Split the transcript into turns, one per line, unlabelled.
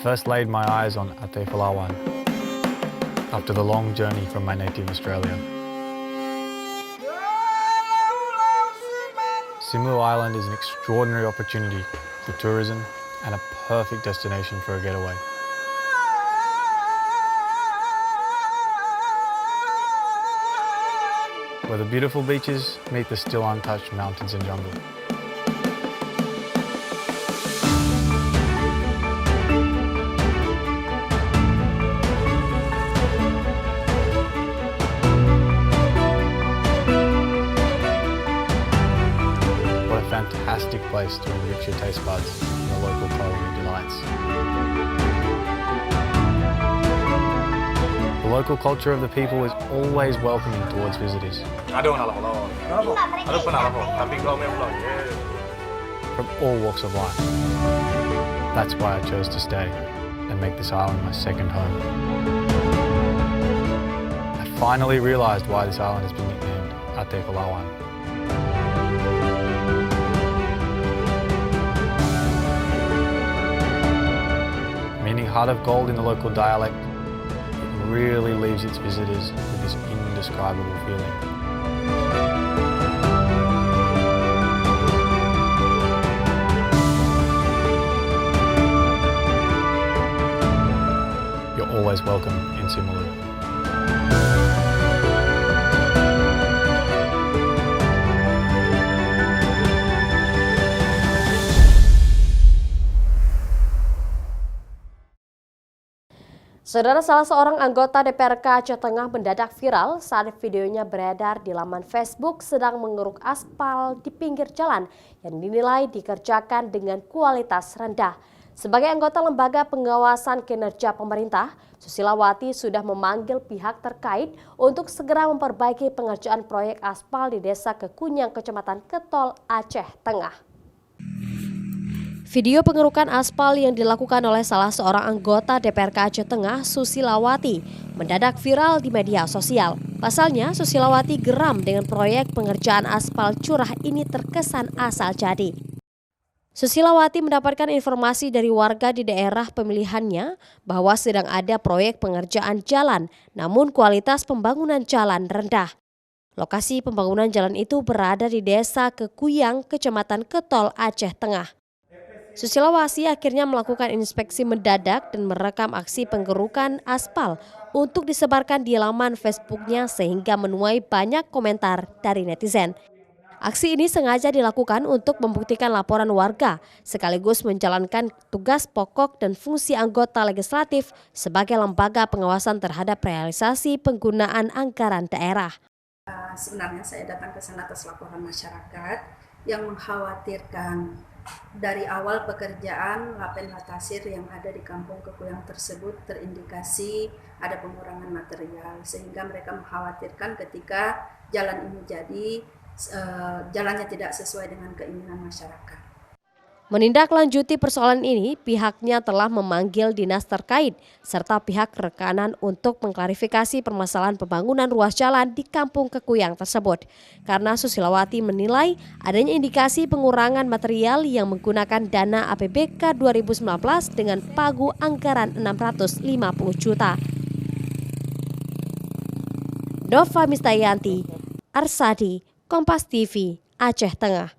first laid my eyes on Ate Palawan after the long journey from my native Australia. Simu Island is an extraordinary opportunity for tourism and a perfect destination for a getaway. Where the beautiful beaches meet the still untouched mountains and jungle. What a fantastic place to enrich your taste buds in the local culinary delights. The local culture of the people is always welcoming towards visitors. From all walks of life. That's why I chose to stay and make this island my second home. I finally realised why this island has been nicknamed Ate Palawan. Meaning heart of gold in the local dialect, it really leaves its visitors with this indescribable feeling. You're always welcome in Simu.
Saudara, salah seorang anggota DPRK Aceh Tengah mendadak viral saat videonya beredar di laman Facebook sedang mengeruk aspal di pinggir jalan yang dinilai dikerjakan dengan kualitas rendah. Sebagai anggota Lembaga Pengawasan Kinerja Pemerintah, Susilawati sudah memanggil pihak terkait untuk segera memperbaiki pengerjaan proyek aspal di Desa Kekunyang, Kecamatan Ketol, Aceh Tengah. Video pengerukan aspal yang dilakukan oleh salah seorang anggota DPRK Aceh Tengah, Susilawati, mendadak viral di media sosial. Pasalnya, Susilawati geram dengan proyek pengerjaan aspal curah ini terkesan asal jadi. Susilawati mendapatkan informasi dari warga di daerah pemilihannya bahwa sedang ada proyek pengerjaan jalan, namun kualitas pembangunan jalan rendah. Lokasi pembangunan jalan itu berada di Desa Kekuyang, Kecamatan Ketol, Aceh Tengah. Susilawati akhirnya melakukan inspeksi mendadak dan merekam aksi penggerukan aspal untuk disebarkan di laman Facebooknya sehingga menuai banyak komentar dari netizen. Aksi ini sengaja dilakukan untuk membuktikan laporan warga sekaligus menjalankan tugas pokok dan fungsi anggota legislatif sebagai lembaga pengawasan terhadap realisasi penggunaan anggaran daerah.
Sebenarnya saya datang ke sana atas laporan masyarakat yang mengkhawatirkan dari awal pekerjaan Lapen Latasir yang ada di Kampung Kekuyang tersebut terindikasi ada pengurangan material sehingga mereka mengkhawatirkan ketika jalan ini jadi jalannya tidak sesuai dengan keinginan masyarakat.
Menindaklanjuti persoalan ini, pihaknya telah memanggil dinas terkait serta pihak rekanan untuk mengklarifikasi permasalahan pembangunan ruas jalan di Kampung Kekuyang tersebut. Karena Susilawati menilai adanya indikasi pengurangan material yang menggunakan dana APBK 2019 dengan pagu anggaran 650 juta. Nova Mistayanti, Arsadi, Kompas TV, Aceh Tengah.